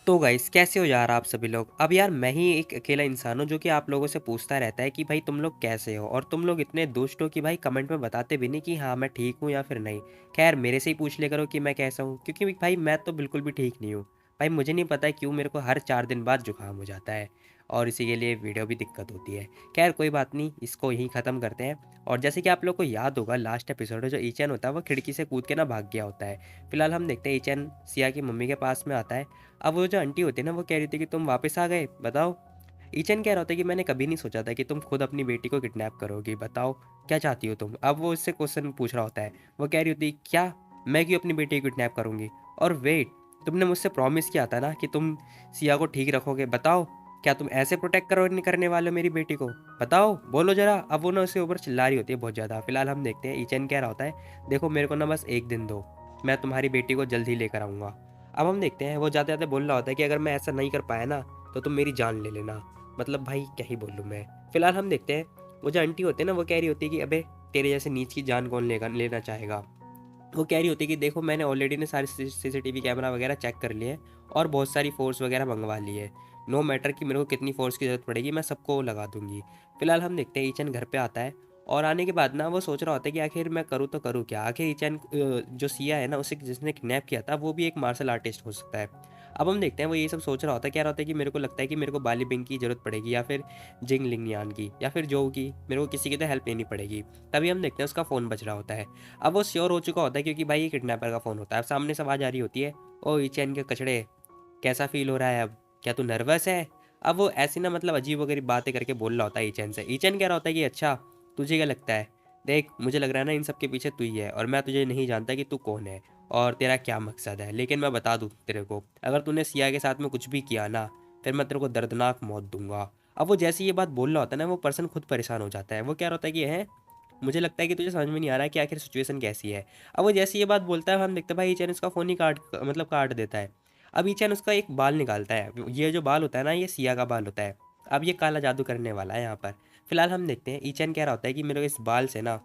तो गाइस कैसे हो यार आप सभी लोग। अब यार मैं ही एक अकेला इंसान हूँ जो कि आप लोगों से पूछता रहता है कि भाई तुम लोग कैसे हो, और तुम लोग इतने दुष्ट हो कि भाई कमेंट में बताते भी नहीं कि हाँ मैं ठीक हूँ या फिर नहीं। खैर मेरे से ही पूछ लिया करो कि मैं कैसा हूँ, क्योंकि भाई मैं तो बिल्कुल भी ठीक नहीं हूँ। भाई मुझे नहीं पता है क्यों मेरे को हर 4 दिन बाद जुकाम हो जाता है, और इसी के लिए वीडियो भी दिक्कत होती है। खैर कोई बात नहीं, इसको यहीं ख़त्म करते हैं। और जैसे कि आप लोग को याद होगा लास्ट एपिसोड में जो ईचन होता है वो खिड़की से कूद के ना भाग गया होता है। फिलहाल हम देखते हैं ईचन सिया की मम्मी के पास में आता है। अब वो जो आंटी होती है ना वो कह रही थी कि तुम वापस आ गए, बताओ। ईचन कह रहा होता है कि मैंने कभी नहीं सोचा था कि तुम खुद अपनी बेटी को किडनैप करोगी, बताओ क्या चाहती हो तुम। अब वो इससे क्वेश्चन पूछ रहा होता है। वो कह रही होती क्या, मैं क्यों अपनी बेटी को किडनैप करूंगी। और वेट, तुमने मुझसे प्रॉमिस किया था ना कि तुम सिया को ठीक रखोगे, बताओ क्या तुम ऐसे प्रोटेक्ट करो नहीं करने वाले हो मेरी बेटी को, बताओ बोलो जरा। अब वो ना उसके ऊपर चिल्ला रही होती है बहुत ज़्यादा। फिलहाल हम देखते हैं ईचन कह रहा होता है देखो मेरे को ना बस एक दिन दो, मैं तुम्हारी बेटी को जल्द ही लेकर आऊँगा। अब हम देखते हैं वो जाते जाते बोल रहा होता है कि अगर मैं ऐसा नहीं कर पाया ना तो तुम मेरी जान ले लेना। मतलब भाई क्या ही बोलूँ मैं। फिलहाल हम देखते हैं वो जो आंटी होती है ना वो कह रही होती है कि अबे तेरे जैसे नीच की जान कौन लेना चाहेगा। वो कह रही होती है कि देखो मैंने ऑलरेडी ने सारे सीसीटीवी कैमरा वगैरह चेक कर लिए हैं, और बहुत सारी फोर्स वगैरह मंगवा ली है। नो मैटर कि मेरे को कितनी फोर्स की ज़रूरत पड़ेगी, मैं सबको लगा दूंगी। फिलहाल हम देखते हैं ईचन घर पे आता है, और आने के बाद ना वो सोच रहा होता है कि आखिर मैं करूँ तो करूँ क्या। आखिर ईचन जो सिया है ना उसे जिसने किडनैप किया था वो भी एक मार्शल आर्टिस्ट हो सकता है। अब हम देखते हैं वो ये सब सोच रहा होता है, कह रहा होता है कि मेरे को लगता है कि मेरे को बाली बिंग की ज़रूरत पड़ेगी, या फिर जिंग लिंगयान की, या फिर जो की, मेरे को किसी की तो हेल्प लेनी पड़ेगी। तभी हम देखते हैं उसका फ़ोन बज रहा होता है। अब वो श्योर हो चुका होता है क्योंकि भाई ये किडनैपर का फ़ोन होता है। अब सामने से आवाज़ आ रही होती है, ओ ईचैन के कचड़े, कैसा फील हो रहा है अब, क्या तू नर्वस है। अब वो ऐसी ना मतलब अजीब वगैरह बातें करके बोल रहा होता है ईचैन से। ईचैन कह रहा होता है कि अच्छा तुझे क्या लगता है, देख मुझे लग रहा है ना इन सब के पीछे तू ही है, और मैं तुझे नहीं जानता कि तू कौन है और तेरा क्या मकसद है। लेकिन मैं बता दूँ तेरे को, अगर तूने सिया के साथ में कुछ भी किया ना फिर मैं तेरे को दर्दनाक मौत दूंगा। अब वो जैसे ये बात बोल रहा होता है ना वो पर्सन खुद परेशान हो जाता है। वो क्या होता है कि है, मुझे लगता है कि तुझे समझ में नहीं आ रहा है कि आखिर सिचुएशन कैसी है। अब वो जैसे ये बात बोलता है हम देखते हैं भाई ईचैन उसका फ़ोन ही काट देता है। अब ईचैन उसका एक बाल निकालता है, ये जो बाल होता है ना ये सिया का बाल होता है। अब ये काला जादू करने वाला है यहाँ पर। फिलहाल हम देखते हैं ईचैन कह रहा होता है कि मेरे को इस बाल से ना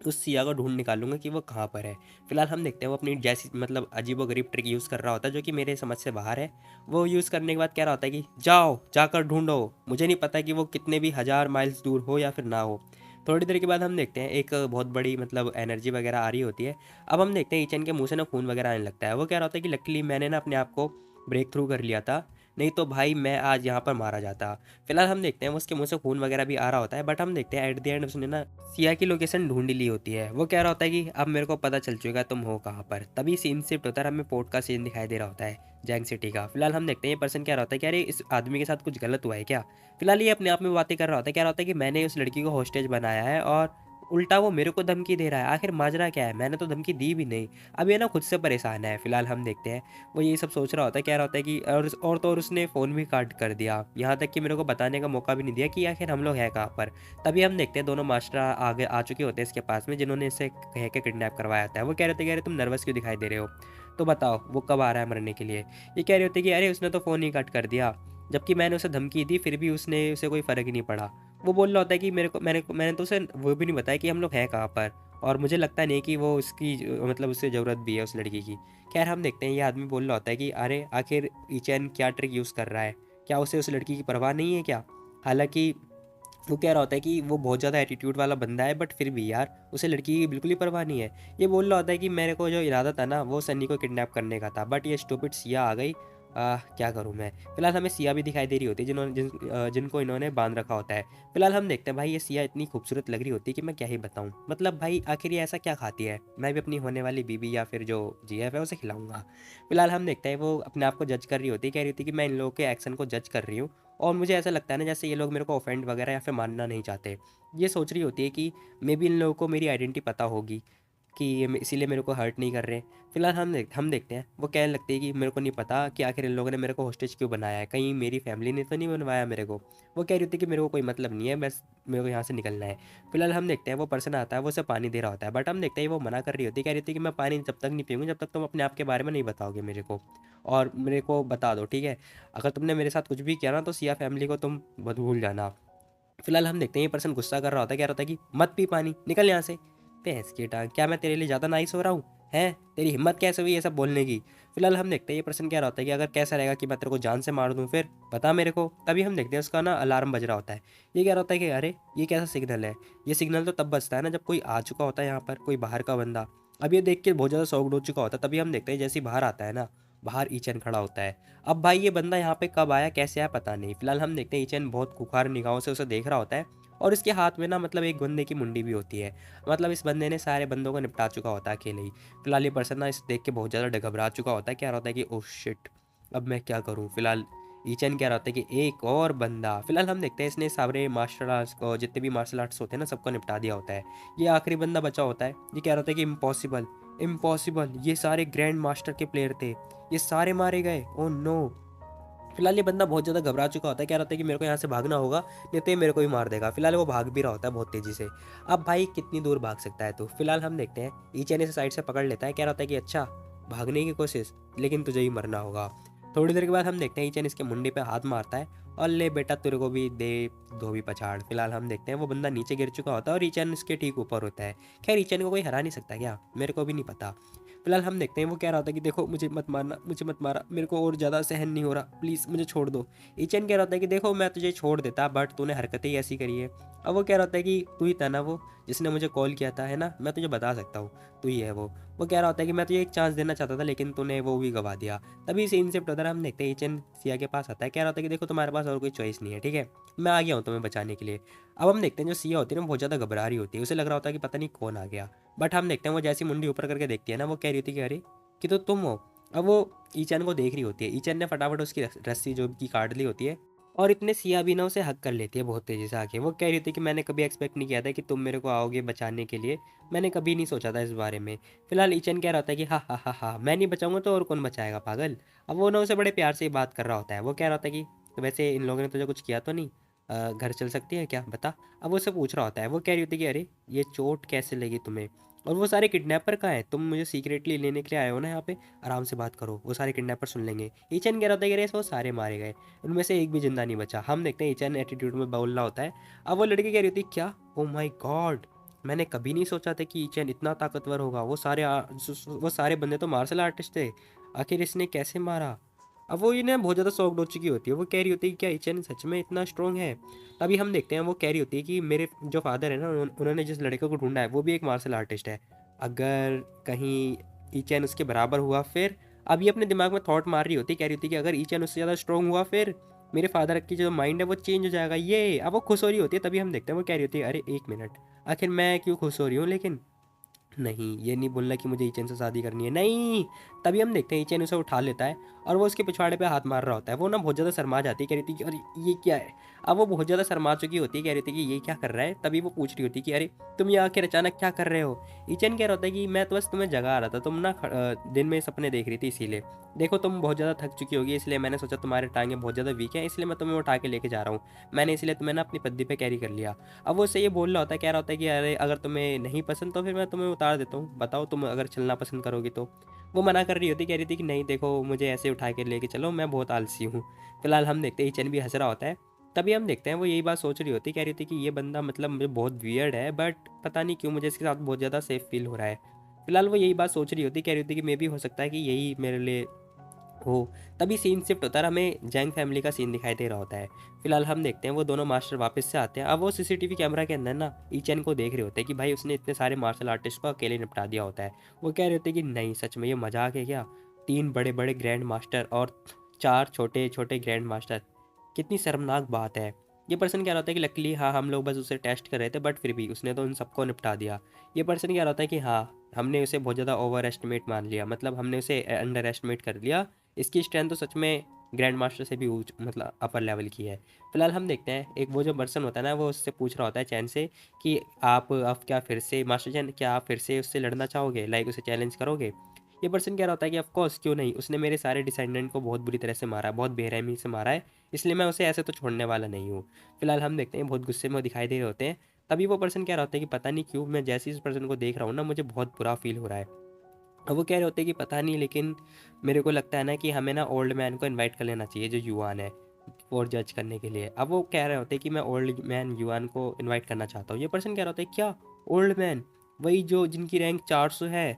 उस सिया को ढूंढ निकालूंगा कि वो कहाँ पर है। फिलहाल हम देखते हैं वो अपनी जैसी मतलब अजीबो गरीब ट्रिक यूज़ कर रहा होता है जो कि मेरे समझ से बाहर है। वो यूज़ करने के बाद कह रहा होता है कि जाओ जाकर ढूंढो, मुझे नहीं पता कि वो कितने भी 1000 माइल्स दूर हो या फिर ना हो। थोड़ी देर के बाद हम देखते हैं एक बहुत बड़ी मतलब एनर्जी वगैरह आ रही होती है। अब हम देखते हैं ईचन के मुंह से ना खून वगैरह आने लगता है। वो कह रहा होता है कि लकीली मैंने ना अपने आप को ब्रेक थ्रू कर लिया था, नहीं तो भाई मैं आज यहाँ पर मारा जाता। फिलहाल हम देखते हैं वो उसके मुंह से खून वगैरह भी आ रहा होता है, बट हम देखते हैं एट द एंड उसने ना सिया की लोकेशन ढूंढ ली होती है। वो कह रहा होता है कि अब मेरे को पता चल चुका है तुम हो कहाँ पर। तभी सीन शिफ्ट होता है, हमें पोर्ट का सीन दिखाई दे रहा होता है जैंग सिटी का। फिलहाल हम देखते हैं ये पर्सन कह रहा होता है कि अरे इस आदमी के साथ कुछ गलत हुआ है क्या। फिलहाल ये अपने आप में बातें कर रहा होता है, कह रहा होता है कि मैंने उस लड़की को हॉस्टेज बनाया है और उल्टा वो मेरे को धमकी दे रहा है। आखिर माजरा क्या है, मैंने तो धमकी दी भी नहीं। अब ये ना खुद से परेशान है। फिलहाल हम देखते हैं वो यही सब सोच रहा होता है, कह रहा होता है कि और तो और उसने फ़ोन भी काट कर दिया, यहाँ तक कि मेरे को बताने का मौका भी नहीं दिया कि आखिर हम लोग हैं कहाँ पर। तभी हम देखते हैं दोनों मास्टर आगे आ चुके होते हैं इसके पास में, जिन्होंने इसे कह के किडनैप करवाया था। वो कह रहे थे कि अरे तुम नर्वस क्यों दिखाई दे रहे हो, तो बताओ वो कब आ रहा है मरने के लिए। ये कह रहे होते कि अरे उसने तो फ़ोन ही कट कर दिया, जबकि मैंने उसे धमकी दी फिर भी उसने उसे कोई फ़र्क ही नहीं पड़ा। वो बोल रहा होता है कि मैंने तो उसे वो भी नहीं बताया कि हम लोग हैं कहाँ पर, और मुझे लगता नहीं कि वो उसकी मतलब उससे ज़रूरत भी है उस लड़की की। खैर हम देखते हैं ये आदमी बोल रहा होता है कि अरे आखिर ईचैन क्या ट्रिक यूज़ कर रहा है, क्या उसे उस लड़की की परवाह नहीं है क्या। हालांकि वो कह रहा होता है कि वो बहुत ज़्यादा एटीट्यूड वाला बंदा है, बट फिर भी यार उसे लड़की की बिल्कुल ही परवाह नहीं है। ये बोल रहा होता है कि मेरे को जो इरादा था ना वो सन्नी को किडनैप करने का था, बट ये स्टूपिड सिया आ गई। क्या करूँ मैं। फिलहाल हमें सिया भी दिखाई दे रही होती है जिनको इन्होंने बांध रखा होता है। फिलहाल हम देखते हैं भाई ये सिया इतनी खूबसूरत लग रही होती है कि मैं क्या ही बताऊँ। मतलब भाई आखिर ये ऐसा क्या खाती है, मैं भी अपनी होने वाली बीबी या फिर जो जीएफ है उसे खिलाऊंगा। फिलहाल हम देखते हैं वो अपने आप को जज कर रही होती है, कह रही होती है कि मैं इन लोगों के एक्शन को जज कर रही हूँ, और मुझे ऐसा लगता है ना जैसे ये लोग मेरे को ऑफेंड वगैरह या फिर मानना नहीं चाहते। ये सोच रही होती है कि मे बी इन लोगों को मेरी आइडेंटिटी पता होगी कि ये इसीलिए मेरे को हर्ट नहीं कर रहे। फिलहाल हम देखते हैं वो कहने लगती है कि मेरे को नहीं पता कि आखिर इन लोगों ने मेरे को हॉस्टेज क्यों बनाया है, कहीं मेरी फैमिली ने तो नहीं बनवाया मेरे को। वो कह रही होती है कि मेरे को कोई मतलब नहीं है, बस मेरे को यहाँ से निकलना है। फिलहाल हम देखते हैं वो पर्सन आता है, वो उसे पानी दे रहा होता है, बट हम देखते हैं वो मना कर रही होती है, कह रही होती है कि मैं पानी जब तक नहीं पीऊँगी जब तक तुम अपने आप के बारे में नहीं बताओगे मेरे को, और मेरे को बता दो ठीक है। अगर तुमने मेरे साथ कुछ भी किया ना तो सिया फैमिली को तुम भूल जाना। फिलहाल हम देखते हैं ये पर्सन गुस्सा कर रहा होता है, कह रहा होता है कि मत पी पानी, निकल यहाँ से। भैंस की टांग, क्या मैं तेरे लिए ज़्यादा नाइस हो रहा हूँ, हैं तेरी हिम्मत कैसे हुई ये सब बोलने की। फिलहाल हम देखते हैं ये पर्सन कह रहा होता है कि अगर कैसा रहेगा कि मैं तेरे को जान से मार दूँ फिर, बता मेरे को। तभी हम देखते हैं उसका ना अलार्म बज रहा होता है। ये कह रहा होता है कि अरे! ये कैसा सिग्नल है? ये सिग्नल तो तब बजता है ना जब कोई आ चुका होता है यहाँ पर, कोई बाहर का बंदा। अब ये देख के बहुत ज़्यादा शॉक्ड हो चुका होता है। तभी हम देखते हैं जैसे ही बाहर आता है ना, बाहर ईचन खड़ा होता है। अब भाई ये बंदा यहाँ पे कब आया, कैसे आया पता नहीं। फिलहाल हम देखते हैं ईचन बहुत खूंखार निगाहों से उसे देख रहा होता है और इसके हाथ में ना मतलब एक बंदे की मुंडी भी होती है। मतलब इस बंदे ने सारे बंदों को निपटा चुका होता है अकेले ही। फिलहाल ये पर्सन ना इसे देख के बहुत ज़्यादा घबरा चुका होता है, कह रहा होता है कि ओह शिट! अब मैं क्या करूँ? फिलहाल ईचन कह रहा होता है कि एक और बंदा। फिलहाल हम देखते हैं इसने सारे मार्शल आर्ट्स को, जितने भी मार्शल आर्ट्स होते हैं ना, सबको निपटा दिया होता है। ये आखिरी बंदा बचा होता है। ये कह रहा होता है कि इम्पॉसिबल, इम्पॉसिबल! ये सारे ग्रैंड मास्टर के प्लेयर थे, ये सारे मारे गए। Oh no! फिलहाल ये बंदा बहुत ज़्यादा घबरा चुका होता है, कह रहा होता है कि मेरे को यहाँ से भागना होगा, नहीं तो ये मेरे को भी मार देगा। फिलहाल वो भाग भी रहा होता है बहुत तेज़ी से। अब भाई कितनी दूर भाग सकता है तू? फिलहाल हम देखते हैं ईचन इसे साइड से पकड़ लेता है, कह रहा होता है कि अच्छा, भागने की कोशिश, लेकिन तुझे ही मरना होगा। थोड़ी देर के बाद हम देखते हैं ईचन इसके मुंडी पे हाथ मारता है और ले बेटा तेरे को भी दे धोबी पछाड़। फिलहाल हम देखते हैं वो बंदा नीचे गिर चुका होता है और ईचन इसके ठीक ऊपर होता है। खैर ईचन को कोई हरा नहीं सकता क्या? मेरे को भी नहीं पता। फिलहाल हम देखते हैं वो कह रहा होता है कि देखो मुझे मत मारना, मुझे मत मारा, मेरे को और ज़्यादा सहन नहीं हो रहा, प्लीज़ मुझे छोड़ दो। ईचन कह रहा होता है कि देखो मैं तुझे छोड़ देता बट तूने हरकतें ही ऐसी करी है। अब वो कह रहा होता है कि तू ही था ना वो जिसने मुझे कॉल किया था, है ना? मैं तुझे बता सकता हूँ, तू ही है वो। वो कह रहा होता है कि मैं तुझे एक चांस देना चाहता था लेकिन तूने वो भी गवा दिया। तभी सीन शिफ्ट होता है, हम देखते हैं ईचन सिया के पास आता है, कह रहा होता है कि देखो तुम्हारे पास और कोई चॉइस नहीं है, ठीक है? मैं आ गया हूँ तुम्हें बचाने के लिए। अब हम देखते हैं जो सिया होती है ना बहुत ज़्यादा घबरा रही होती है, उसे लग रहा होता है कि पता नहीं कौन आ गया। बट हम देखते हैं वो जैसी मुंडी ऊपर करके देखती है ना, वो कह रही होती है कि अरे कि तो तुम हो। अब वो ईचन को देख रही होती है। ईचन ने फटाफट उसकी रस्सी जो की काट ली होती है और इतने सिया भी ना उसे हक कर लेती है बहुत तेज़ी से आके। वो कह रही थी कि मैंने कभी एक्सपेक्ट नहीं किया था कि तुम मेरे को आओगे बचाने के लिए, मैंने कभी नहीं सोचा था इस बारे में। फिलहाल ईचन कह रहा होता है कि हाँ हाँ हाँ हाँ, मैं नहीं बचाऊंगा तो और कौन बचाएगा पागल। अब वो ना उसे बड़े प्यार से ही बात कर रहा होता है। वो कह रहा होता है कि तो वैसे इन लोगों ने तुझे कुछ किया तो नहीं, घर चल सकती है क्या बता। अब वो उससे पूछ रहा होता है। वो कह रही होती है कि अरे ये चोट कैसे लगी तुम्हें, और वो सारे किडनैपर कहाँ हैं? तुम मुझे सीक्रेटली लेने के लिए आए हो ना यहाँ पे, आराम से बात करो, वो सारे किडनैपर सुन लेंगे। ईचन कह रहा था कि अरे वो सारे मारे गए, उनमें से एक भी जिंदा नहीं बचा। हम देखते हैं ईचन एटीट्यूड में बोल रहा होता है। अब वो लड़की कह रही होती क्या, ओ माई गॉड, मैंने कभी नहीं सोचा था कि ईचन इतना ताकतवर होगा। वो सारे बंदे तो मार्शल आर्टिस्ट थे, आखिर इसने कैसे मारा। अब वो इन्हें बहुत ज़्यादा शॉक्ड हो चुकी होती है। वो कह रही होती है कि क्या ईचन सच में इतना स्ट्रॉन्ग है। तभी हम देखते हैं वो कह रही होती है कि मेरे जो फादर है ना, उन्होंने जिस लड़के को ढूंढा है वो भी एक मार्शल आर्टिस्ट है। अगर कहीं ईचैन उसके बराबर हुआ फिर। अब ये अपने दिमाग में थॉट मार रही होती, कह रही होती कि अगर ईचैन उससे ज़्यादा स्ट्रॉन्ग हुआ फिर मेरे फादर की जो माइंड है वो चेंज हो जाएगा। ये अब वो खुश हो रही होती है। तभी हम देखते हैं वो कह रही होती है अरे एक मिनट, आखिर मैं क्यों खुश हो रही हूँ लेकिन, नहीं ये नहीं बोलना कि मुझे ईचन से शादी करनी है, नहीं। तभी हम देखते हैं ईचन उसे उठा लेता है और वो उसके पिछवाड़े पे हाथ मार रहा होता है। वो ना बहुत ज़्यादा शर्मा जाती है, कह रही थी कि अरे ये क्या है। अब वो बहुत ज़्यादा शर्मा चुकी होती है, कह रही थी कि ये क्या कर रहा है। तभी वो पूछ रही होती कि अरे तुम ये आखिर अचानक क्या कर रहे हो। ईचन कह रहा होता है कि मैं तो बस तुम्हें जगा रहा था, तुम ना दिन में सपने देख रही थी इसीलिए। देखो तुम बहुत ज़्यादा थक चुकी होगी, इसलिए मैंने सोचा तुम्हारे टांगे बहुत ज़्यादा वीक हैं, इसलिए मैं तुम्हें उठा के लेके जा रहा हूँ। मैंने इसलिए तुम्हें ना अपनी पद्दी पे कैरी कर लिया। अब वो उससे ये बोल रहा होता है, कह रहा होता है कि अरे अगर तुम्हें नहीं पसंद तो फिर मैं तुम्हें उतार देता हूँ, बताओ तुम अगर चलना पसंद करोगी तो। वो मना कर रही होती, कह रही थी कि नहीं देखो मुझे ऐसे उठा के लेके चलो, मैं बहुत आलसी हूँ। फिलहाल हम देखते हैं ईचन भी हंस रहा होता है। तभी हम देखते हैं वो यही बात सोच रही होती, कह रही थी कि ये बंदा मतलब मुझे बहुत वियर्ड है बट पता नहीं क्यों मुझे इसके साथ बहुत ज़्यादा सेफ फील हो रहा है। फिलहाल वो यही बात सोच रही होती, कह रही होती कि मे भी हो सकता है कि यही मेरे लिए हो। तभी सीन शिफ्ट होता है और हमें जैंग फैमिली का सीन दिखाई दे रहा होता है। फिलहाल हम देखते हैं वो दोनों मास्टर वापस से आते हैं। अब वो सीसीटीवी कैमरा के अंदर ना ईचन को देख रहे होते हैं कि भाई उसने इतने सारे मार्शल आर्टिस्ट को अकेले निपटा दिया होता है। वो कह रहे होते हैं कि नहीं सच में ये मजाक है क्या, 3 बड़े बड़े ग्रैंड मास्टर और 4 छोटे छोटे ग्रैंड मास्टर, कितनी शर्मनाक बात है। ये पर्सन कह रहा होता है कि लकीली हाँ हम लोग बस उसे टेस्ट कर रहे थे बट फिर भी उसने तो उन सबको निपटा दिया। ये पर्सन कह रहा होता है कि हाँ हमने उसे बहुत ज़्यादा ओवर एस्टिमेट मान लिया, मतलब हमने उसे अंडर एस्टिमेट कर लिया। इसकी स्ट्रेंथ तो सच में ग्रैंड मास्टर से भी ऊंच मतलब अपर लेवल की है। फिलहाल हम देखते हैं एक वो जो पर्सन होता है ना, वो उससे पूछ रहा होता है चैन से कि आप अब क्या फिर से मास्टर चैन, क्या आप फिर से उससे लड़ना चाहोगे, लाइक उसे चैलेंज करोगे। ये पर्सन कह रहा होता है कि ऑफ कोर्स क्यों नहीं, उसने मेरे सारे डिसेंडेंट को बहुत बुरी तरह से मारा है, बहुत बेरहमी से मारा है, इसलिए मैं उसे ऐसे तो छोड़ने वाला नहीं हूँ। फिलहाल हम देखते हैं बहुत गुस्से में वो दिखाई दे रहे होते हैं। तभी वो पर्सन कह रहा होता है कि पता नहीं क्यों मैं जैसे इस पर्सन को देख रहा हूँ ना मुझे बहुत बुरा फील हो रहा है। अब वो कह रहे होते हैं कि पता नहीं लेकिन मेरे को लगता है ना कि हमें ना ओल्ड मैन को इनवाइट कर लेना चाहिए जो युवान है, और जज करने के लिए। अब वो कह रहे होते हैं कि मैं ओल्ड मैन युवान को इनवाइट करना चाहता हूँ। ये पर्सन कह रहा होता है क्या, ओल्ड मैन, वही जो जिनकी रैंक 400 है।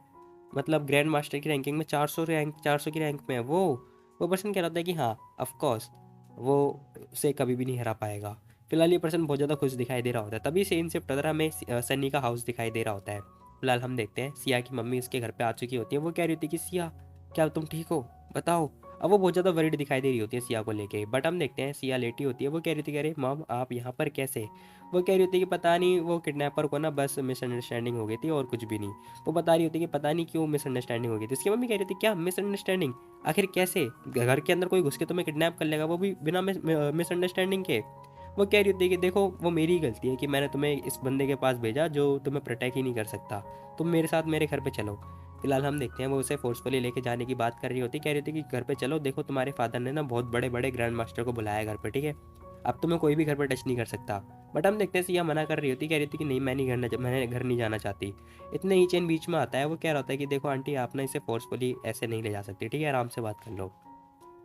मतलब ग्रैंड मास्टर की रैंकिंग में 400 की रैंक में है वो पर्सन कह रहा था कि हाँ ऑफ कोर्स वो उसे कभी भी नहीं हरा पाएगा। फिलहाल ये पर्सन बहुत ज़्यादा खुश दिखाई दे रहा होता है। तभी सीन शिफ्ट होता है, हमें सन्नी का हाउस दिखाई दे रहा होता है। फिलहाल हम देखते हैं सिया की मम्मी उसके घर पे आ चुकी होती है। वो कह रही होती है कि सिया क्या तुम ठीक हो, बताओ। अब वो बहुत ज़्यादा वरीड दिखाई दे रही होती है सिया को लेके। बट हम देखते हैं सिया लेटी होती है। वो कह रही थी कि अरे मॉम आप यहाँ पर कैसे। वो कह रही होती है कि पता नहीं वो किडनैपर को ना बस मिसअंडरस्टैंडिंग हो गई थी और कुछ भी नहीं। वो बता रही होती है कि पता नहीं क्यों मिसअंडरस्टैंडिंग हो गई थी। उसकी मम्मी कह रही थी क्या मिसअंडरस्टैंडिंग, आखिर कैसे, घर के अंदर कोई घुस के तुम्हें किडनैप कर लेगा वो भी बिना मिसअंडरस्टैंडिंग के। वो कह रही होती है कि देखो वो मेरी गलती है कि मैंने तुम्हें इस बंदे के पास भेजा जो तुम्हें प्रोटेक्ट ही नहीं कर सकता। तुम मेरे साथ मेरे घर पे चलो। फिलहाल हम देखते हैं वो उसे फोर्सफुली लेके जाने की बात कर रही होती, कह रही थी कि घर पे चलो, देखो तुम्हारे फादर ने ना बहुत बड़े बड़े ग्रैंड मास्टर को बुलाया घर पे, ठीक है, अब तुम्हें कोई भी घर पर टच नहीं कर सकता। बट हम देखते हैं सिया मना कर रही होती, कह रही थी कि नहीं मैंने घर नहीं जाना चाहती। इतने ही चैन बीच में आता है। वो कह रहा होता है कि देखो आंटी आप ना इसे फोर्सफुली ऐसे नहीं ले जा सकती, ठीक है, आराम से बात कर लो।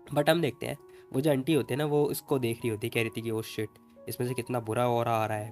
बट हम देखते हैं वो जो आंटी होती है ना वो इसको देख रही होती है, कह रही थी कि ओ शिट इसमें से कितना बुरा ऑरा आ रहा है,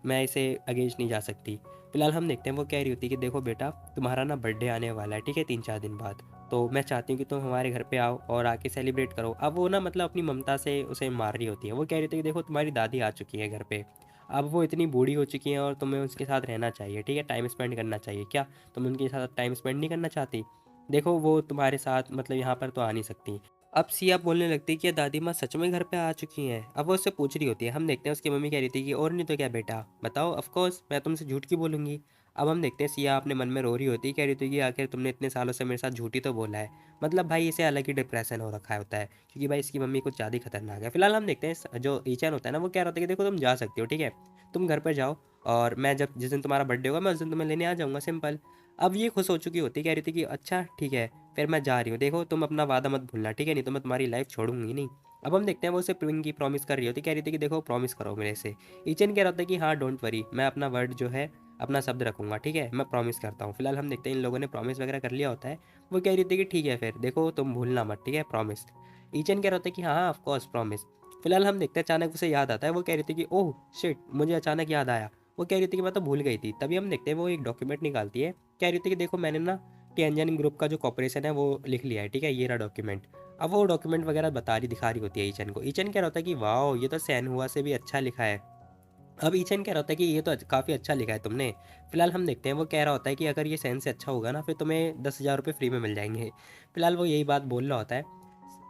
मैं इसे अगेंस्ट नहीं जा सकती। फिलहाल हम देखते हैं वो कह रही होती है कि देखो बेटा तुम्हारा ना बर्थडे आने वाला है, ठीक है, 3-4 दिन बाद, तो मैं चाहती हूँ कि तुम हमारे घर पे आओ और आके सेलिब्रेट करो। अब वो ना मतलब अपनी ममता से उसे मार रही होती है। वो कह रही थी कि देखो तुम्हारी दादी आ चुकी है घर पे, अब वो इतनी बूढ़ी हो चुकी हैं और तुम्हें उसके साथ रहना चाहिए, ठीक है, टाइम स्पेंड करना चाहिए। क्या तुम उनके साथ टाइम स्पेंड नहीं करना चाहती, देखो वो तुम्हारे साथ मतलब यहाँ पर तो आ नहीं सकती। अब सिया बोलने लगती है कि दादी माँ सच में घर पे आ चुकी हैं। अब वो उससे पूछ रही होती है। हम देखते हैं उसकी मम्मी कह रही थी कि और नहीं तो क्या बेटा बताओ, ऑफ कोर्स मैं तुमसे झूठ क्यों बोलूँगी। अब हम देखते हैं सिया अपने मन में रो रही होती है, कह रही थी कि आखिर तुमने इतने सालों से मेरे साथ झूठी तो बोला है। मतलब भाई इसे अलग ही डिप्रेशन हो रखा होता है क्योंकि भाई इसकी मम्मी कुछ ज़्यादा ही खतरनाक है। फिलहाल हम देखते हैं जो ईचन होता है ना वो कह रहा था कि देखो तुम जा सकते हो, ठीक है, तुम घर पर जाओ और मैं जब जिस दिन तुम्हारा बर्थडे होगा मैं उस दिन तुम्हें लेने आ जाऊँगा, सिंपल। अब ये खुश हो चुकी होती, कह रही थी कि अच्छा ठीक है फिर मैं जा रही हूँ, देखो तुम अपना वादा मत भूलना, ठीक है, नहीं तो मैं तुम्हारी लाइफ छोड़ूंगी नहीं। अब हम देखते हैं वो उसे पिंकी प्रॉमिस कर रही होती, कह रही थी कि देखो प्रॉमिस करो मेरे से। ईचन कह रहा था कि हाँ डोंट वरी मैं अपना वर्ड जो है अपना शब्द रखूंगा, ठीक है, मैं प्रॉमिस करता हूँ। फिलहाल हम देखते हैं इन लोगों ने प्रॉमिस वगैरह कर लिया होता है। वो कह रही थी कि ठीक है फिर देखो तुम भूलना मत, ठीक है, प्रॉमिस। ईचन कह रहा था कि हाँ हाँ ऑफकोर्स प्रॉमिस। फिलहाल हम देखते हैं अचानक उसे याद आता है। वो कह रही थी कि ओह शिट मुझे अचानक याद आया। वो कह रही थी कि मैं तो भूल गई थी। तभी हम देखते हैं वो एक डॉक्यूमेंट निकालती है, कह रही थी कि देखो मैंने ना टिएनजन ग्रुप का जो कॉपरेशन है वो लिख लिया है, ठीक है, ये रहा डॉक्यूमेंट। अब वो डॉक्यूमेंट वगैरह दिखा रही होती है ईचन को। ईचन कह रहा होता है कि वाह ये तो सैन हुआ से भी अच्छा लिखा है। अब ईचन कह रहा होता है कि ये तो काफ़ी अच्छा लिखा है तुमने। फिलहाल हम देखते हैं वो कह रहा होता है कि अगर ये सैन से अच्छा होगा ना फिर तुम्हें 10,000 रुपये फ्री में मिल जाएंगे। फिलहाल वो यही बात बोल रहा होता है।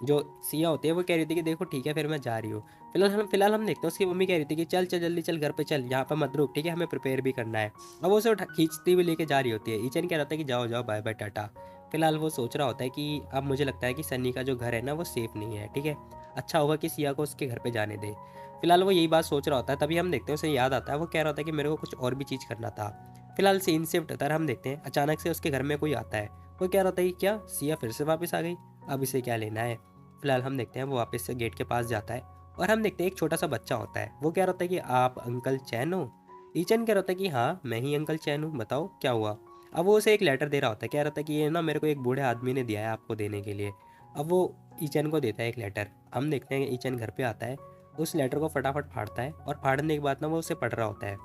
जो सिया होती है वो कह रही थी कि देखो ठीक है फिर मैं जा रही हूँ। फिलहाल हम देखते हैं उसकी मम्मी कह रही थी कि चल चल जल्दी चल घर पे चल, यहाँ पर मत रुक, ठीक है, हमें प्रिपेयर भी करना है। अब वो उसे खींचती हुई लेके जा रही होती है। ईचन कह रहा था कि जाओ जाओ बाय बाय टाटा। फिलहाल वो सोच रहा होता है कि अब मुझे लगता है कि सन्नी का जो घर है ना वो सेफ नहीं है, ठीक है, अच्छा होगा कि सिया को उसके घर पे जाने दे। फिलहाल वो यही बात सोच रहा होता है। तभी हम देखते हैं उसे याद आता है। वो कह रहा होता है कि मेरे को कुछ और भी चीज़ करना था। फिलहाल सीन शिफ्ट होता है। हम देखते हैं अचानक से उसके घर में कोई आता है। वो कह रहा होता है कि क्या सिया फिर से वापस आ गई, अब इसे क्या लेना है। फिलहाल हम देखते हैं वो वापस से गेट के पास जाता है और हम देखते हैं एक छोटा सा बच्चा होता है। वो कह रहा होता है कि आप अंकल चैन हो। ईचन कह रहा होता है कि हाँ मैं ही अंकल चैन हूँ, बताओ क्या हुआ। अब वो उसे एक लेटर दे रहा होता है, कह रहा था कि ये ना मेरे को एक बूढ़े आदमी ने दिया है आपको देने के लिए। अब वो ईचन को देता है एक लेटर। हम देखते हैं ईचन घर पे आता है, उस लेटर को फटाफट फाड़ता है और फाड़ने के बाद ना वो उसे पढ़ रहा होता है।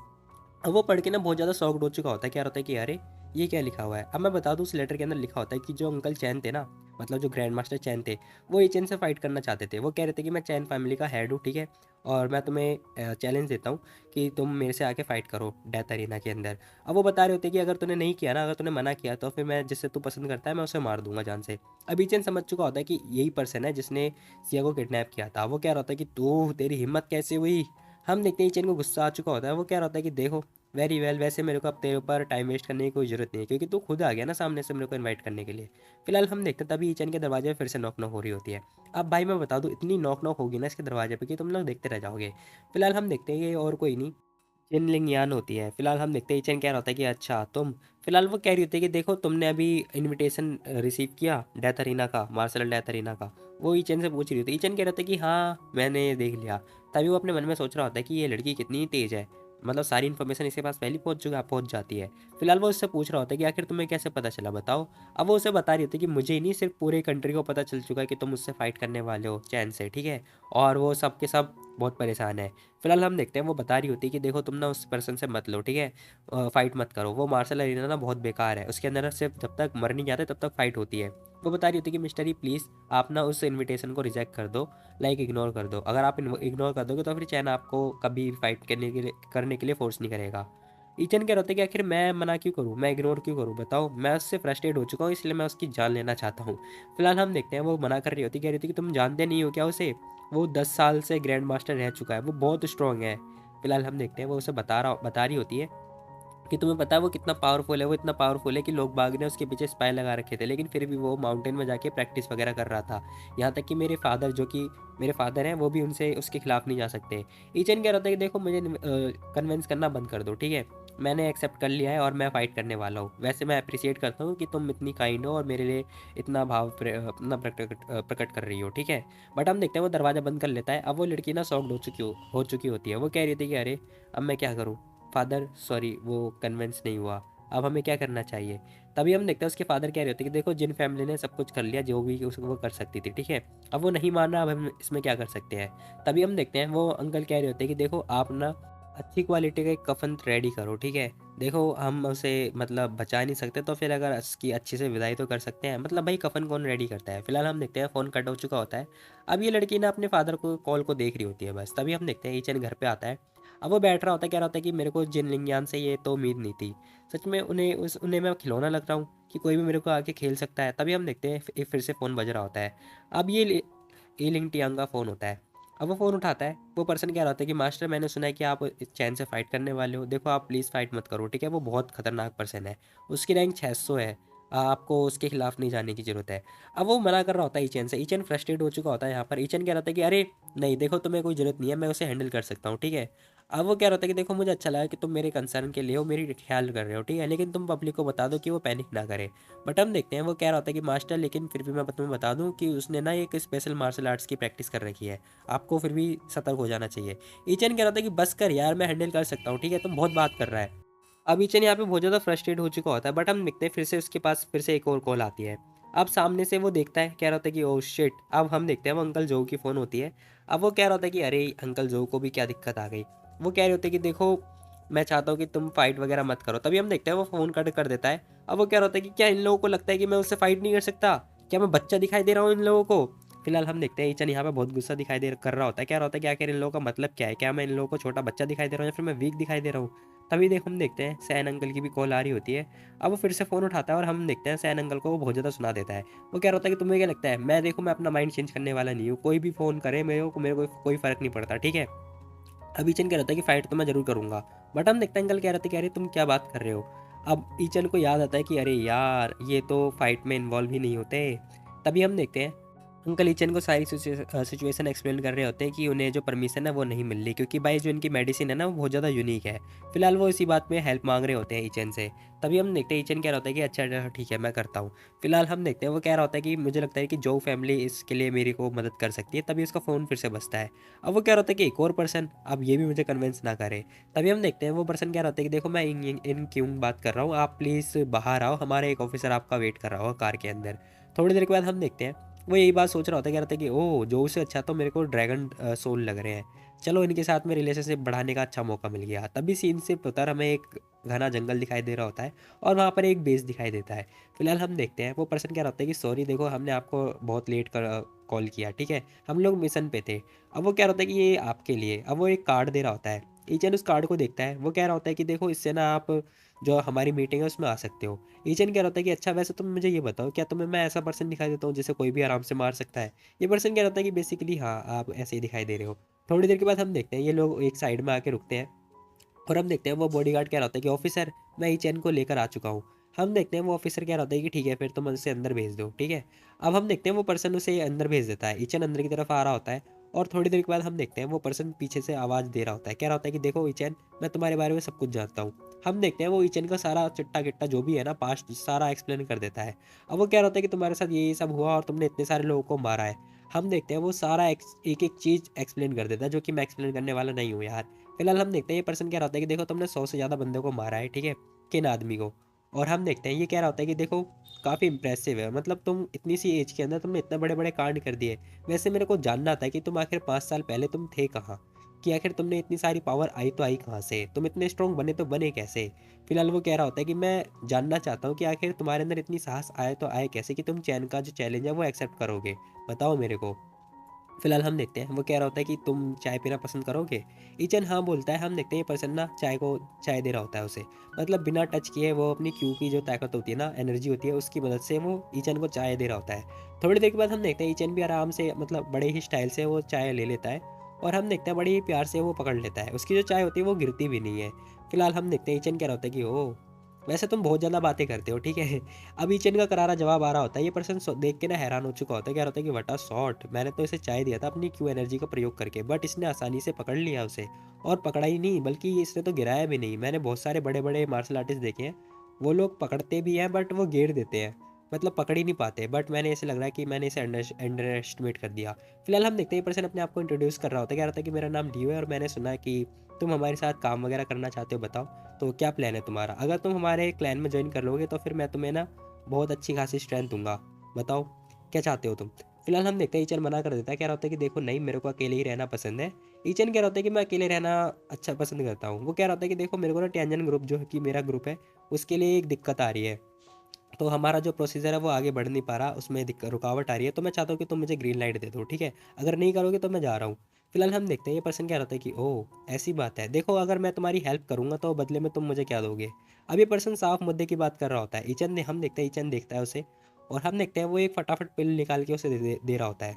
अब वो पढ़ के ना बहुत ज़्यादा शॉक्ड हो चुका होता है, क्या होता है कि अरे ये क्या लिखा हुआ है। अब मैं बता दूँ उस लेटर के अंदर लिखा होता है कि जो अंकल चैन थे ना, मतलब जो ग्रैंड मास्टर चैन थे, वो ये चैन से फाइट करना चाहते थे। वो कह रहे थे कि मैं चैन फैमिली का हेड हूँ, ठीक है, और मैं तुम्हें चैलेंज देता हूँ कि तुम मेरे से आके फाइट करो डेथ अरीना के अंदर। अब वो बता रहे होते कि अगर तूने नहीं किया ना, अगर तूने मना किया तो फिर मैं जिससे तू पसंद करता है मैं उसे मार दूंगा जान से। अब चैन समझ चुका होता है कि यही पर्सन है जिसने सिया को किडनैप किया था। वो कह रहा होता है कि तू तेरी हिम्मत कैसे हुई। हम देखते हैं चैन को गुस्सा आ चुका होता है। वो कह रहा होता है कि देखो वेरी वेल वैसे मेरे को अब तेरे ऊपर टाइम वेस्ट करने की कोई ज़रूरत नहीं है क्योंकि तू खुद आ गया ना सामने से मेरे को इनवाइट करने के लिए। फिलहाल हम देखते हैं तभी ईचन के दरवाजे पे फिर से नॉक नॉक हो रही होती है। अब भाई मैं बता दूँ इतनी नॉक नॉक होगी ना इसके दरवाजे पे कि तुम लोग देखते रह जाओगे। फिलहाल हम देखते हैं ये और कोई नहीं जिनलिंग यान होती है। फिलहाल हम देखते हैं ईचन कह रहा होता है कि अच्छा तुम। फिलहाल वो कह रही होती है कि देखो तुमने अभी इनविटेशन रिसीव किया डेथ अरीना का, मार्शल डेथ अरीना का। वो ईचन से पूछ रही होती है। ईचन कह रहा था कि हाँ मैंने देख लिया। तभी वो अपने मन में सोच रहा होता है कि ये लड़की कितनी तेज़ है, मतलब सारी इन्फॉर्मेशन इसके पास पहले पहुँच जाती है। फिलहाल वो उससे पूछ रहा होता है कि आखिर तुम्हें कैसे पता चला बताओ। अब वो उसे बता रही होती है कि मुझे ही नहीं, सिर्फ पूरे कंट्री को पता चल चुका है कि तुम मुझसे फाइट करने वाले हो चैन से, ठीक है। और वो सब के सब बहुत परेशान है। फिलहाल हम देखते हैं वो बता रही होती है कि देखो तुम ना उस पर्सन से मत लो, ठीक है, फाइट मत करो, वो मार्शल अरीना ना बहुत बेकार है, उसके अंदर ना सिर्फ जब तक मर नहीं जाते तब तक फाइट होती है। वो बता रही होती है कि मिस्टर ई प्लीज़ आप ना उस इनविटेशन को रिजेक्ट कर दो, लाइक इग्नोर कर दो। अगर आप इग्नोर कर दोगे तो फिर चैन आपको कभी फाइट करने के लिए फोर्स नहीं करेगा। ईचन कह रहा था कि आखिर मैं मना क्यों करूँ, मैं इग्नोर क्यों करूँ बताओ, मैं उससे फ्रस्ट्रेट हो चुका हूँ, इसलिए मैं उसकी जान लेना चाहता हूँ। फिलहाल हम देखते हैं वो मना कर रही होती, कह रही थी कि तुम जानते नहीं हो क्या उसे, वो 10 साल से ग्रैंड मास्टर रह चुका है, वो बहुत स्ट्रांग है। फिलहाल हम देखते हैं वो उसे बता रही होती है कि तुम्हें पता है वो कितना पावरफुल है, वो इतना पावरफुल है कि लोग बाग ने उसके पीछे स्पाई लगा रखे थे, लेकिन फिर भी वो माउंटेन में जाके प्रैक्टिस वगैरह कर रहा था। यहाँ तक कि मेरे फादर हैं वो भी उनसे उसके खिलाफ नहीं जा सकते। ईचन कह रहा था कि देखो मुझे कन्विंस करना बंद कर दो, ठीक है, मैंने एक्सेप्ट कर लिया है और मैं फ़ाइट करने वाला हूँ। वैसे मैं अप्रिशिएट करता हूँ कि तुम इतनी काइंड हो और मेरे लिए इतना अपना प्रकट कर रही हो, ठीक है। बट हम देखते हैं वो दरवाज़ा बंद कर लेता है। अब वो लड़की ना सॉक्ड हो चुकी होती है। वो कह रही थी कि अरे अब मैं क्या करूँ फादर, सॉरी वो कन्विंस नहीं हुआ, अब हमें क्या करना चाहिए। तभी हम देखते हैं उसके फादर कह रहे होते हैं कि देखो जिन फैमिली ने सब कुछ कर लिया जो भी उसको वो कर सकती थी, ठीक है, अब वो नहीं मान रहा, अब हम इसमें क्या कर सकते हैं। तभी हम देखते हैं वो अंकल कह रहे होते हैं कि देखो आप ना अच्छी क्वालिटी का एक कफन रेडी करो, ठीक है, देखो हम उसे मतलब बचा नहीं सकते तो फिर अगर उसकी अच्छी से विदाई तो कर सकते हैं, मतलब भाई कफन कौन रेडी करता है। फिलहाल हम देखते हैं फ़ोन कट हो चुका होता है। अब ये लड़की ना अपने फादर को कॉल को देख रही होती है बस। तभी हम देखते हैं ईचन घर पे आता है। अब वो बैठ रहा होता है, कह रहा होता है कि मेरे को जिन लिंगयान से ये तो उम्मीद नहीं थी, सच में उन्हें मैं खिलौना लग रहा हूँ कि कोई भी मेरे को आके खेल सकता है। तभी हम देखते हैं फिर से फ़ोन बज रहा होता है। अब ये लिंग टियांग का फ़ोन होता है। अब वो फ़ोन उठाता है, वो पर्सन कह रहा होता है कि मास्टर मैंने सुना है कि आप इस चैन से फ़ाइट करने वाले हो, देखो आप प्लीज़ फ़ाइट मत करो, ठीक है, वो बहुत खतरनाक पर्सन है, उसकी रैंक 600 है, आपको उसके खिलाफ नहीं जाने की ज़रूरत है। अब वो मना कर रहा होता है ईचन से, ईचन फ्रस्ट्रेट हो चुका होता है यहाँ पर। ईचन कह रहा था कि अरे नहीं देखो तुम्हें कोई ज़रूरत नहीं है, मैं उसे हैंडल कर सकता हूँ, ठीक है। अब वो कह रहा था कि देखो मुझे अच्छा लगा कि तुम मेरे कंसर्न के लिए हो, मेरी ख्याल कर रहे हो, ठीक है, लेकिन तुम पब्लिक को बता दो कि वो पैनिक ना करे। बट हम देखते हैं वो कह रहा होता है कि मास्टर लेकिन फिर भी मैं तुम्हें बता दूं कि उसने ना एक स्पेशल मार्शल आर्ट्स की प्रैक्टिस कर रखी है, आपको फिर भी सतर्क हो जाना चाहिए। ईचन कह रहा था कि बस कर यार, मैं हैंडल कर सकता हूँ, ठीक है, तुम बहुत बात कर रहा है। अब ईचन यहाँ पे बहुत ज़्यादा फ्रस्ट्रेट हो चुका होता है। बट हम देखते हैं फिर से उसके पास फिर से एक और कॉल आती है। अब सामने से वो देखता है, कह रहा होता है कि ओह शिट। अब हम देखते हैं वो अंकल जो की फ़ोन होती है। अब वो कह रहा होता है कि अरे अंकल जो को भी क्या दिक्कत आ गई। वो कह रहे होते हैं कि देखो मैं चाहता हूँ कि तुम फाइट वगैरह मत करो। तभी हम देखते हैं वो फ़ोन कट कर देता है। अब वो कह रहा होता है कि क्या इन लोगों को लगता है कि मैं उससे फाइट नहीं कर सकता, क्या मैं बच्चा दिखाई दे रहा हूँ इन लोगों को। फिलहाल हम देखते हैं ईचन यहाँ पे बहुत गुस्सा दिखाई दे कर रहा होता है, कह रहा होता है कि आखिर इन लोगों का मतलब क्या है, क्या मैं इन लोगों को छोटा बच्चा दिखाई दे रहा हूँ या फिर मैं वीक दिखाई दे रहा हूँ। तभी हम देखते हैं सैन अंकल की भी कॉल आ रही होती है। अब वो फिर से फ़ोन उठाता है और हम देखते हैं सैन अंकल को वो बहुत ज़्यादा सुना देता है। वो कह रहा होता है कि तुम्हें क्या लगता है, मैं देखो मैं अपना माइंड चेंज करने वाला नहीं हूँ, कोई भी फ़ोन करे मेरे को कोई फ़र्क नहीं पड़ता, ठीक है। अब ईचन कह रहा था कि फ़ाइट तो मैं ज़रूर करूँगा। बट हम देखते हैं अंकल कह रहे थे कि अरे तुम क्या बात कर रहे हो। अब ईचन को याद आता है कि अरे यार ये तो फाइट में इन्वॉल्व ही नहीं होते। तभी हम देखते हैं अंकल ईचन को सारी सिचुएशन एक्सप्लेन कर रहे होते हैं कि उन्हें जो परमिशन है वो नहीं मिल रही, क्योंकि भाई जो इनकी मेडिसिन है ना वो बहुत ज़्यादा यूनिक है। फिलहाल वो इसी बात में हेल्प मांग रहे होते हैं ईचन से। तभी हम देखते हैं ईचन कह रहा होता है कि अच्छा अच्छा, ठीक है मैं करता हूँ। फिलहाल हम देखते हैं वो कह रहा होता है कि मुझे लगता है कि जो फैमिली इसके लिए मेरी को मदद कर सकती है। तभी उसका फ़ोन फिर से बजता है। अब वो कह रहा होता है कि एक और पर्सन, अब ये भी मुझे कन्विंस ना करे। तभी हम देखते हैं वो पर्सन कह रहा होता है कि देखो मैं इन क्यों बात कर रहा हूँ, आप प्लीज़ बाहर आओ, हमारा एक ऑफिसर आपका वेट कर रहा होगा कार के अंदर। थोड़ी देर के बाद हम देखते हैं वो यही बात सोच रहा होता है, कह रहा था कि ओह जो से अच्छा तो मेरे को ड्रैगन सोल लग रहे हैं, चलो इनके साथ में रिलेशनशिप बढ़ाने का अच्छा मौका मिल गया। तभी सीन से उतर हमें एक घना जंगल दिखाई दे रहा होता है और वहाँ पर एक बेस दिखाई देता है। फिलहाल हम देखते हैं वो पर्सन कह रहा होता है कि सॉरी देखो हमने आपको बहुत लेट कर कॉल किया, ठीक है, हम लोग मिशन पे थे। अब वो कह रहा होता है कि ये आपके लिए, अब वो एक कार्ड दे रहा होता है। ईचन उस कार्ड को देखता है, वो कह रहा होता है कि देखो इससे ना आप जो हमारी मीटिंग है उसमें आ सकते हो। ईचन कह रहा होता है कि अच्छा वैसे तुम मुझे ये बताओ क्या तुम्हें मैं ऐसा पर्सन दिखाई देता हूँ जिसे कोई भी आराम से मार सकता है। ये पर्सन कह रहा होता है कि बेसिकली हाँ आप ऐसे ही दिखाई दे रहे हो। थोड़ी देर के बाद हम देखते हैं ये लोग एक साइड में आके रुकते हैं और हम देखते हैं वो बॉडीगार्ड कह रहा होता है कि ऑफिसर मैं ई चैन को लेकर आ चुका हूँ। हम देखते हैं वो ऑफिसर कह रहा होता है कि ठीक है फिर तुम उसे अंदर भेज दो, ठीक है। अब हम देखते हैं वो पर्सन उसे अंदर भेज देता है, ईचन अंदर की तरफ आ रहा होता है। और थोड़ी देर के बाद हम देखते हैं वो पर्सन पीछे से आवाज़ दे रहा होता है, कह रहा होता है कि देखो ईचन मैं तुम्हारे बारे में सब कुछ जानता हूँ। हम देखते हैं वो ईचन का सारा चिट्टा गिट्टा जो भी है ना पास्ट सारा एक्सप्लेन कर देता है। अब वो कह रहा होता है कि तुम्हारे साथ ये सब हुआ और तुमने इतने सारे लोगों को मारा है। हम देखते हैं वो सारा एक एक चीज़ एक्सप्लेन कर देता है जो कि मैं एक्सप्लेन करने वाला नहीं हूँ यार। फिलहाल हम देखते हैं ये पर्सन कह रहा होता है कि देखो तुमने 100 से ज़्यादा बंदों को मारा है, ठीक है? किन आदमी को? और हम देखते हैं ये कह रहा होता है कि देखो काफ़ी इम्प्रेसिव है, मतलब तुम इतनी सी एज के अंदर तुमने इतने बड़े-बड़े कांड कर दिए। वैसे मेरे को जानना था कि तुम आखिर 5 साल पहले तुम थे कहाँ? कि आखिर तुमने इतनी सारी पावर आई तो आई कहाँ से? तुम इतने स्ट्रॉन्ग बने तो बने कैसे? फिलहाल वो कह रहा होता है कि मैं जानना चाहता हूँ कि आखिर तुम्हारे अंदर इतनी साहस आए तो आए कैसे कि तुम चैन का जो चैलेंज है वो एक्सेप्ट करोगे? बताओ मेरे को। फिलहाल हम देखते हैं वो कह रहा होता है कि तुम चाय पीना पसंद करोगे? ईचन हाँ बोलता है। हम देखते हैं ये पर्सन ना चाय दे रहा होता है उसे। मतलब बिना टच किए वो अपनी क्यू की जो ताकत होती है ना, एनर्जी होती है, उसकी मदद से वो ईचन को चाय दे रहा होता है। थोड़ी देर के बाद हम देखते हैं ईचन भी आराम से, मतलब बड़े ही स्टाइल से वो चाय ले लेता है और हम देखते हैं बड़े ही प्यार से वो पकड़ लेता है। उसकी जो चाय होती है वो गिरती भी नहीं है। फिलहाल हम देखते हैं ईचन कह रहा होता है कि ओह! वैसे तुम बहुत ज़्यादा बातें करते हो, ठीक है? अब ईचन का करारा जवाब आ रहा होता है। ये पर्सन देख के ना हैरान हो चुका होता है। कह रहा होता है कि व्हाट अ शॉट! मैंने तो इसे चाय दिया था अपनी क्यू एनर्जी का प्रयोग करके, बट इसने आसानी से पकड़ लिया उसे। और पकड़ा ही नहीं, बल्कि इसने तो गिराया भी नहीं। मैंने बहुत सारे बड़े-बड़े मार्शल आर्टिस्ट देखे हैं, वो लोग पकड़ते भी हैं बट वो गिर देते हैं, मतलब पकड़ ही नहीं पाते। बट मैंने ऐसे लग रहा है कि मैंने इसे अंडर एस्टिमेट कर दिया। फिलहाल हम देखते हैं ये पर्सन अपने आप को इंट्रोड्यूस कर रहा होता है। कह रहा था कि मेरा नाम लियो है और मैंने सुना है कि तुम हमारे साथ काम वगैरह करना चाहते हो, बताओ तो क्या प्लान है तुम्हारा? अगर तुम हमारे क्लैन में ज्वाइन कर लोगे तो फिर मैं तुम्हें ना बहुत अच्छी खासी स्ट्रेंथ दूंगा। बताओ क्या चाहते हो तुम? फिलहाल हम देखते हैं ईचन मना कर देता है। कह रहा होता है कि देखो नहीं, मेरे को अकेले ही रहना पसंद है। ईचन कह रहा होता है कि मैं अकेले रहना अच्छा पसंद करता हूँ। वो कह रहा होता है कि देखो मेरे को ना टैंजन ग्रुप जो है कि मेरा ग्रुप है, उसके लिए एक दिक्कत आ रही है। तो हमारा जो प्रोसीजर है वो आगे बढ़ नहीं पा रहा, उसमें दिक्कत रुकावट आ रही है। तो मैं चाहता हूँ कि तुम मुझे ग्रीन लाइट दे दो, ठीक है? अगर नहीं करोगे तो मैं जा रहा हूँ। फिलहाल हम देखते हैं ये पर्सन कह रहा था कि ओह ऐसी बात है, देखो अगर मैं तुम्हारी हेल्प करूंगा तो बदले में तुम मुझे क्या दोगे? अब ये पर्सन साफ मुद्दे की बात कर रहा होता है। ईचन ने हम देखते हैं ईचन देखता है उसे और हम देखते हैं वो एक फटाफट पिल निकाल के उसे दे रहा होता है।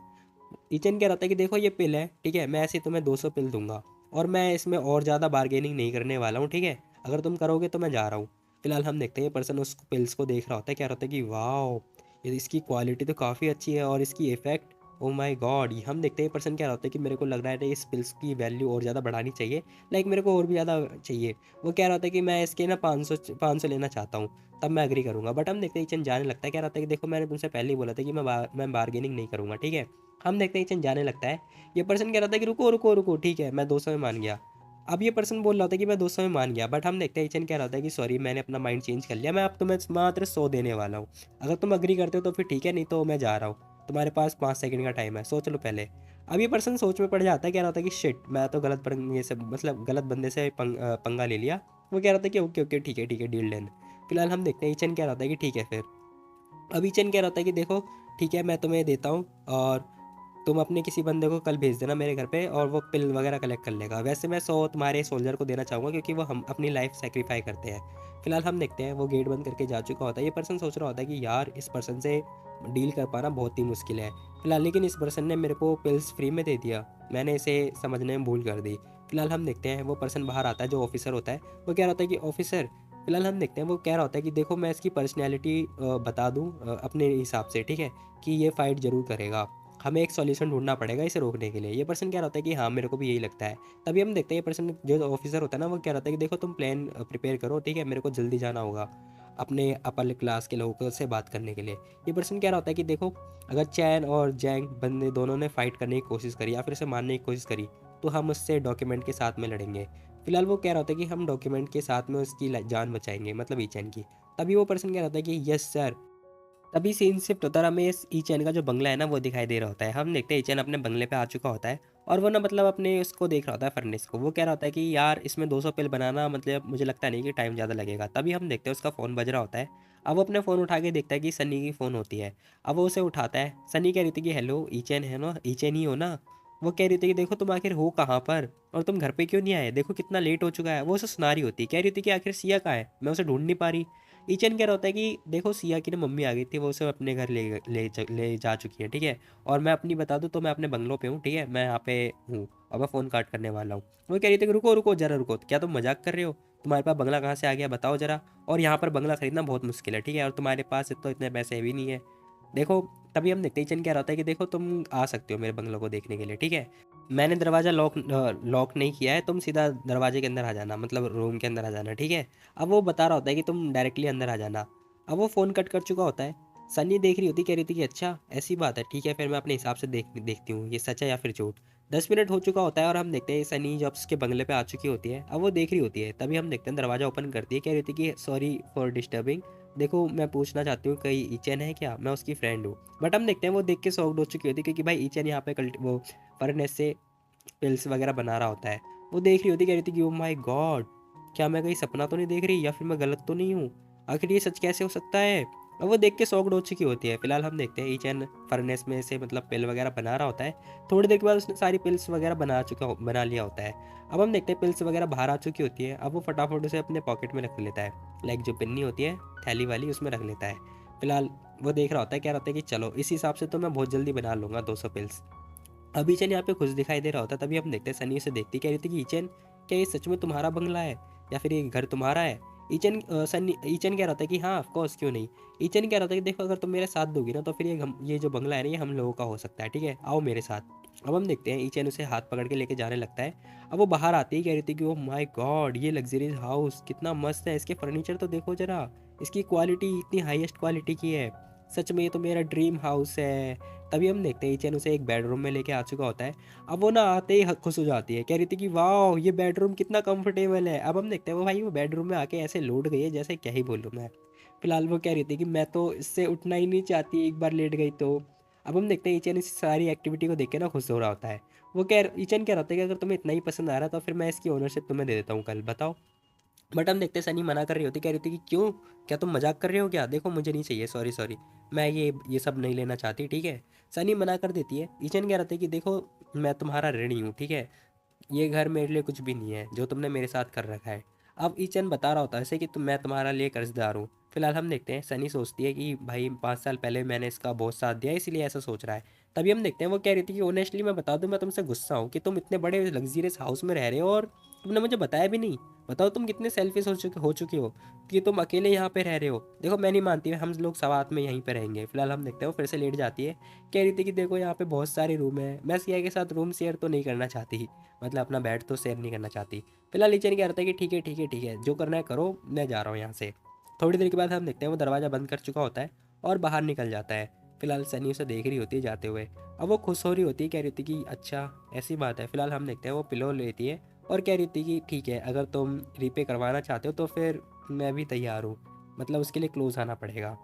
ईचन कह रहा था कि देखो ये पिल है, ठीक है? मैं ऐसे तुम्हें 200 पिल दूंगा और मैं इसमें और ज़्यादा बार्गेनिंग नहीं करने वाला हूँ, ठीक है? अगर तुम करोगे तो मैं जा रहा हूँ। फिलहाल हम देखते हैं ये पर्सन उस पिल्स को देख रहा होता है। क्या होता है कि वाओ, ये इसकी क्वालिटी तो काफ़ी अच्छी है और इसकी इफेक्ट, ओ माय गॉड! हम देखते हैं ये पर्सन क्या होता है कि मेरे को लग रहा है इस पिल्स की वैल्यू और ज़्यादा बढ़ानी चाहिए, लाइक मेरे को और भी ज़्यादा चाहिए। वो कह रहा था कि मैं इसके ना 500 लेना चाहता हूँ, तब मैं एग्री करूँगा। बट हम देखते हैं ईचन जाने लगता है। कह रहा था कि देखो मैंने तुमसे पहले ही बोला था कि मैं बार्गेनिंग नहीं करूँगा, ठीक है? हम देखते हैं ईचन जाने लगता है। ये पर्सन कह रहा था कि रुको रुको रुको, ठीक है मैं 200 में मान गया। अब ये पर्सन बोल रहा था कि मैं 200 में मान गया, बट हम देखते हैं ईचन कह रहा था कि सॉरी मैंने अपना माइंड चेंज कर लिया, मैं अब तुम्हें मात्र 100 देने वाला हूँ। अगर तुम अग्री करते हो तो फिर ठीक है, नहीं तो मैं जा रहा हूँ। तुम्हारे पास 5 सेकंड का टाइम है, सोच लो पहले। अब ये पर्सन सोच में पड़ जाता है। कह रहा था कि शिट, मैं तो गलत पंगे से, मतलब गलत बंदे से पंगा ले लिया। वो कह रहा था कि ओके ओके ठीक है डील डन। फिलहाल हम देखते हैं ईचन कह रहा था कि ठीक है फिर। अब ईचन कह रहा था कि देखो ठीक है मैं तुम्हें देता हूँ और तुम अपने किसी बंदे को कल भेज देना मेरे घर पे और वो पिल वगैरह कलेक्ट कर लेगा। वैसे मैं 100 तुम्हारे सोल्जर को देना चाहूँगा क्योंकि वो हम अपनी लाइफ सेक्रीफाई करते हैं। फिलहाल हम देखते हैं वो गेट बंद करके जा चुका होता है। ये पर्सन सोच रहा होता है कि यार इस पर्सन से डील कर पाना बहुत ही मुश्किल है। फिलहाल लेकिन इस पर्सन ने मेरे को पिल्स फ्री में दे दिया, मैंने इसे समझने में भूल कर दी। फिलहाल हम देखते हैं वो पर्सन बाहर आता है जो ऑफिसर होता है। वो कह रहा होता है कि ऑफिसर, फिलहाल हम देखते हैं वो कह रहा होता है कि देखो मैं इसकी पर्सनैलिटी बता दूँ अपने हिसाब से, ठीक है? कि ये फाइट ज़रूर करेगा, हमें एक सॉल्यूशन ढूंढना पड़ेगा इसे रोकने के लिए। ये पर्सन क्या होता है कि हाँ मेरे को भी यही लगता है। तभी हम देखते हैं ये पर्सन जो ऑफिसर होता है ना, वो क्या रहता है कि देखो तुम प्लान प्रिपेयर करो, ठीक है? मेरे को जल्दी जाना होगा अपने अपर क्लास के लोगों से बात करने के लिए। ये पर्सन क्या होता है कि देखो अगर चैन और जैंग बंदे दोनों ने फाइट करने की कोशिश करी या फिर उसे मारने की कोशिश करी तो हम उससे डॉक्यूमेंट के साथ में लड़ेंगे। फिलहाल वो कह रहा होता है कि हम डॉक्यूमेंट के साथ में उसकी जान बचाएंगे, मतलब ई चैन की। तभी वो पर्सन कह रहा होता है कि यस सर। तभी सीन शिफ्ट होता है और हमें इस ईचैन का जो बंगला है ना वो दिखाई दे रहा होता है। हम देखते हैं ईचैन अपने बंगले पे आ चुका होता है और वो ना मतलब अपने उसको देख रहा होता है फर्नेस को। वो कह रहा होता है कि यार इसमें 200 पिल बनाना मतलब मुझे लगता नहीं कि टाइम ज़्यादा लगेगा। तभी हम देखते हैं उसका फ़ोन बज रहा होता है। अब वो अपने फ़ोन उठा के देखता है कि सनी की फ़ोन होती है। अब वो उसे उठाता है। सनी कह रही थी कि हेलो ईचैन है ना, ईचैन ही हो ना? वो कह रही थी कि देखो तुम आखिर हो कहाँ पर और तुम घर पे क्यों नहीं आए, देखो कितना लेट हो चुका है। वो उसे सुना रही होती है, कह रही थी कि आखिर सिया कहाँ है, मैं उसे ढूंढ नहीं पा रही। ईचन कह रहा होता है कि देखो सिया की ना मम्मी आ गई थी, वो उसे अपने घर ले जा चुकी है, ठीक है? और मैं अपनी बता दूँ तो मैं अपने बंगलों पे हूँ, ठीक है? मैं यहाँ पे हूँ और मैं फ़ोन काट करने वाला हूँ। वो कह रही थी कि रुको रुको ज़रा रुको, क्या तुम मजाक कर रहे हो? तुम्हारे पास बंगला कहाँ से आ गया बताओ ज़रा। और यहाँ पर बंगला खरीदना बहुत मुश्किल है, ठीक है? और तुम्हारे पास तो इतने पैसे भी नहीं है। देखो तभी हम देखते ही चन कह रहा होता है कि देखो तुम आ सकते हो मेरे बंगलों को देखने के लिए, ठीक है? मैंने दरवाज़ा लॉक नहीं किया है, तुम सीधा दरवाजे के अंदर आ जाना, मतलब रूम के अंदर आ जाना, ठीक है? अब वो बता रहा होता है कि तुम डायरेक्टली अंदर आ जाना। अब वो फ़ोन कट कर चुका होता है। सन्नी देख रही होती, कह रही थी कि अच्छा ऐसी बात है, ठीक है फिर मैं अपने हिसाब से देखती हूँ ये सच है या फिर झूठ। 10 मिनट हो चुका होता है और हम देखते हैं सनी जब उसके बंगले पे आ चुकी होती है, अब वो देख रही होती है, तभी हम देखते हैं दरवाज़ा ओपन करती है, कह रही थी कि सॉरी फॉर डिस्टर्बिंग, देखो मैं पूछना चाहती हूँ कहीं ईचन है क्या, मैं उसकी फ्रेंड हूँ। बट हम देखते हैं वो देख के शॉक्ड हो चुकी होती है, क्योंकि भाई ईचन यहाँ पे वो फर्नेस से पिल्स वगैरह बना रहा होता है। वो देख रही होती, कह रही थी कि ओ माय गॉड, क्या मैं कहीं सपना तो नहीं देख रही या फिर मैं गलत तो नहीं हूँ, आखिर ये सच कैसे हो सकता है। अब वो देख के शॉक्ड हो चुकी होती है। फिलहाल हम देखते हैं ईचन फर्नेस में से मतलब पिल वगैरह बना रहा होता है। थोड़ी देर के बाद उसने सारी पिल्स वगैरह बना लिया होता है। अब हम देखते हैं पिल्स वगैरह बाहर आ चुकी होती है। अब वो फटाफट उसे अपने पॉकेट में रख लेता है, लाइक जो पिन्नी होती है थैली वाली, उसमें रख लेता है। फिलहाल वो देख रहा होता है, कह रहा होता है कि चलो इस हिसाब से तो मैं बहुत जल्दी बना लूँगा 200 पिल्स। अब ईचन यहाँ पे खुश दिखाई दे रहा होता है, तभी हम देखते हैं सनी उसे देखती, कह रही थी कि ईचन क्या ये सच में तुम्हारा बंगला है या फिर ये घर तुम्हारा है। ईचन कह रहा था कि हाँ ऑफ कोर्स क्यों नहीं। ईचन कह रहा था कि देखो अगर तुम मेरे साथ दोगी ना तो फिर ये जो बंगला है ना ये हम लोगों का हो सकता है, ठीक है आओ मेरे साथ। अब हम देखते हैं ईचन उसे हाथ पकड़ के लेके जाने लगता है। अब वो बाहर आती ही कह रही थी कि ओह माय गॉड, ये लग्जरियस हाउस कितना मस्त है, इसके फर्नीचर तो देखो जरा, इसकी क्वालिटी इतनी हाईएस्ट क्वालिटी की है, सच में ये तो मेरा ड्रीम हाउस है। तभी हम देखते हैं ईचन उसे एक बेडरूम में लेके आ चुका होता है। अब वो ना आते ही खुश हो जाती है, कह रही थी कि वाह ये बेडरूम कितना कंफर्टेबल है। अब हम देखते हैं वो बेडरूम में आके ऐसे लौट गई है जैसे क्या ही बोलूँ मैं। फिलहाल वो कह रही थी कि मैं तो इससे उठना ही नहीं चाहती एक बार लेट गई तो। अब हम देखते हैं ईचन इस सारी एक्टिविटी को देख के ना खुश हो रहा होता है। ईचन कह रहा होता है कि अगर तुम्हें इतना ही पसंद आ रहा है तो फिर मैं इसकी ओनरशिप तुम्हें दे देता हूँ कल, बताओ। बट हम देखते हैं सनी मना कर रही होती, कह रही थी कि क्यों, क्या तुम मजाक कर रहे हो क्या, देखो मुझे नहीं चाहिए, सॉरी सॉरी, मैं ये सब नहीं लेना चाहती, ठीक है। सनी मना कर देती है। ईचन कह रहा था कि देखो मैं तुम्हारा ऋणी हूँ, ठीक है, ये घर मेरे लिए कुछ भी नहीं है जो तुमने मेरे साथ कर रखा है। अब ईचन बता रहा होता है ऐसे कि मैं तुम्हारा लिए कर्जदार हूँ। फिलहाल हम देखते हैं सनी सोचती है कि भाई 5 साल पहले मैंने इसका बहुत साथ दिया इसीलिए ऐसा सोच रहा है। तभी हम देखते हैं वो कह रही थी कि ऑनेस्टली मैं बता दूं मैं तुमसे गुस्सा हूँ कि तुम इतने बड़े लग्जरियस हाउस में रह रहे हो और तुमने मुझे बताया भी नहीं। बताओ तुम कितने सेल्फिश हो चुके हो कि तुम अकेले यहाँ पे रह रहे हो। देखो मैं नहीं मानती, हम लोग साथ में यहीं पे रहेंगे। फिलहाल हम देखते हैं वो फिर से लेट जाती है, कह रही थी कि देखो यहाँ पे बहुत सारे रूम है, मैं सिया के साथ रूम शेयर तो नहीं करना चाहती, मतलब अपना बेड तो शेयर नहीं करना चाहती। फिलहाल नीचे कह रहा था कि ठीक है ठीक है ठीक है जो करना है करो, मैं जा रहा हूँ यहाँ से। थोड़ी देर के बाद हम देखते हैं वो दरवाज़ा बंद कर चुका होता है और बाहर निकल जाता है। फिलहाल सनी उसे देख रही होती है जाते हुए। अब वो खुश हो रही होती है, कह रही थी कि अच्छा ऐसी बात है। फिलहाल हम देखते हैं वो पिलो लेती है और कह रही थी कि ठीक है अगर तुम रीपे करवाना चाहते हो तो फिर मैं भी तैयार हूँ, मतलब उसके लिए क्लोज आना पड़ेगा।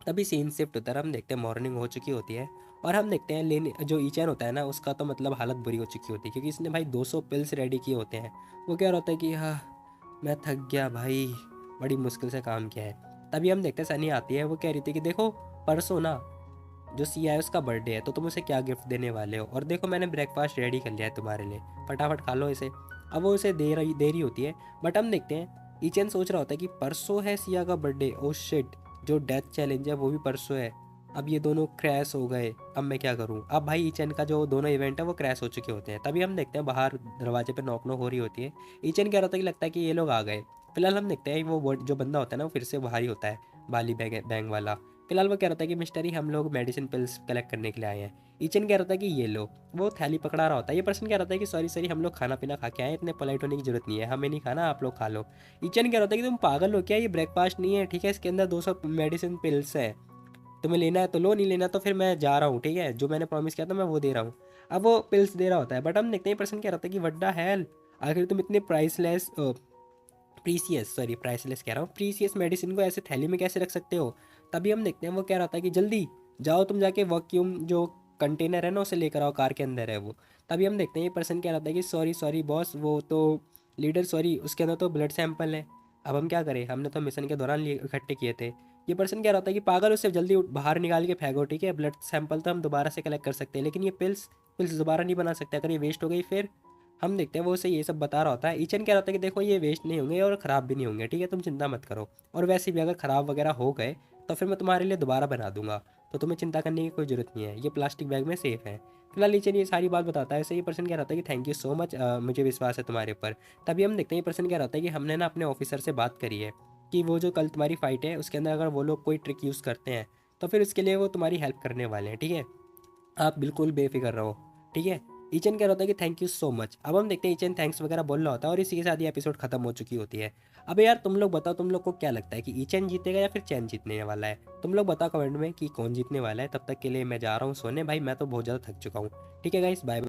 तभी सीन शिफ्ट होता है, हम देखते हैं मॉर्निंग हो चुकी होती है और हम देखते हैं लेने जो ईचन होता है ना उसका तो मतलब हालत बुरी हो चुकी होती है, क्योंकि इसने भाई 200 पिल्स रेडी किए होते हैं। वो कह रहा होता है कि हाँ मैं थक गया भाई, बड़ी मुश्किल से काम किया है। तभी हम देखते हैं सनी आती है, वो कह रही थी कि देखो परसों ना जो सिया है उसका बर्थडे है तो तुम उसे क्या गिफ्ट देने वाले हो, और देखो मैंने ब्रेकफास्ट रेडी कर लिया है तुम्हारे लिए, फटाफट खा लो इसे। अब वो उसे दे रही होती है। बट हम देखते हैं ईचन सोच रहा होता है कि परसों है सिया का बर्थडे, ओ शिट, जो डेथ चैलेंज है वो भी परसों है। अब ये दोनों क्रैश हो गए, अब मैं क्या करूं। अब भाई ईचन का जो दोनों इवेंट है वो क्रैश हो चुके होते हैं। तभी हम देखते हैं बाहर दरवाजे पे नॉक नॉक हो रही होती है। ईचन कह रहा था कि लगता है कि ये लोग आ गए। फिलहाल हम देखते हैं वो जो बंदा होता है ना वो फिर से बाहर ही होता है, बाली बैग बैंग वाला। फिलहाल वो कह रहा था कि मिस्टर ही हम लोग मेडिसिन पिल्स कलेक्ट करने के लिए आए हैं। ईचन कह रहा था कि ये लो, वो थैली पकड़ा रहा होता है। ये पर्सन कह रहा था कि सॉरी सॉरी हम लोग खाना पीना खा के आए, इतने पोलाइट होने की जरूरत नहीं है, हमें नहीं खाना आप लोग खा लो। ईचन कह रहा था कि तुम पागल हो क्या, ये ब्रेकफास्ट नहीं है, ठीक है इसके अंदर 200 मेडिसिन पिल्स है, तुम्हें लेना है तो लो, नहीं लेना तो फिर मैं जा रहा हूँ, ठीक है जो मैंने प्रॉमिस किया था मैं वो दे रहा हूँ। अब वो पिल्स दे रहा होता है। बट हम देखते हैं पर्सन कह रहा था कि वड्डा हेल, आखिर तुम इतने प्राइसलेस कह रहा हूँ, प्रीसियस मेडिसिन को ऐसे थैली में कैसे रख सकते हो। तभी हम देखते हैं वो कह रहा था कि जल्दी जाओ तुम जाके वैक्यूम जो कंटेनर है ना उसे लेकर आओ, कार के अंदर है वो। तभी हम देखते हैं ये पर्सन कह रहा था कि सॉरी सॉरी बॉस, वो तो लीडर सॉरी उसके अंदर तो ब्लड सैंपल है, अब हम क्या करें, हमने तो मिशन के दौरान इकट्ठे किए थे। ये पर्सन कह रहा था कि पागल उससे जल्दी बाहर निकाल के फेंको, ठीक है ब्लड सैंपल तो हम दोबारा से कलेक्ट कर सकते हैं लेकिन ये पिल्स पिल्स दोबारा नहीं बना सकते, अगर ये वेस्ट हो गई फिर। हम देखते हैं वो उसे ये सब बता रहा होता है। ईचन कह रहा था कि देखो ये वेस्ट नहीं होंगे और ख़राब भी नहीं होंगे, ठीक है तुम चिंता मत करो, और वैसे भी अगर ख़राब वगैरह हो गए तो फिर मैं तुम्हारे लिए दोबारा बना दूंगा, तो तुम्हें चिंता करने की कोई ज़रूरत नहीं है, ये प्लास्टिक बैग में सेफ़ है। फिलहाल ईचन ये सारी बात बताता है। ऐसे ये पर्सन कह रहा था कि थैंक यू सो मच, मुझे विश्वास है तुम्हारे ऊपर। तभी हम देखते हैं ये पर्सन कह रहा था कि हमने ना अपने ऑफिसर से बात करी है कि वो जो कल तुम्हारी फ़ाइट है उसके अंदर अगर वो लोग कोई ट्रिक यूज़ करते हैं तो फिर उसके लिए वो तुम्हारी हेल्प करने वाले हैं, ठीक है आप बिल्कुल बेफिक्र रहो, ठीक है। ईचन कह रहा होता है कि थैंक यू सो मच। अब हम देखते हैं ईचन थैंक्स वगैरह बोल रहा होता है और इसी के साथ ये एपिसोड खत्म हो चुकी होती है। अब यार तुम लोग बताओ, तुम लोग को क्या लगता है कि ईचैन जीतेगा या फिर चैन जीतने वाला है? तुम लोग बताओ कमेंट में कि कौन जीतने वाला है। तब तक के लिए मैं जा रहा हूँ सोने भाई, मैं तो बहुत ज़्यादा थक चुका हूँ। ठीक है गाइस, बाय।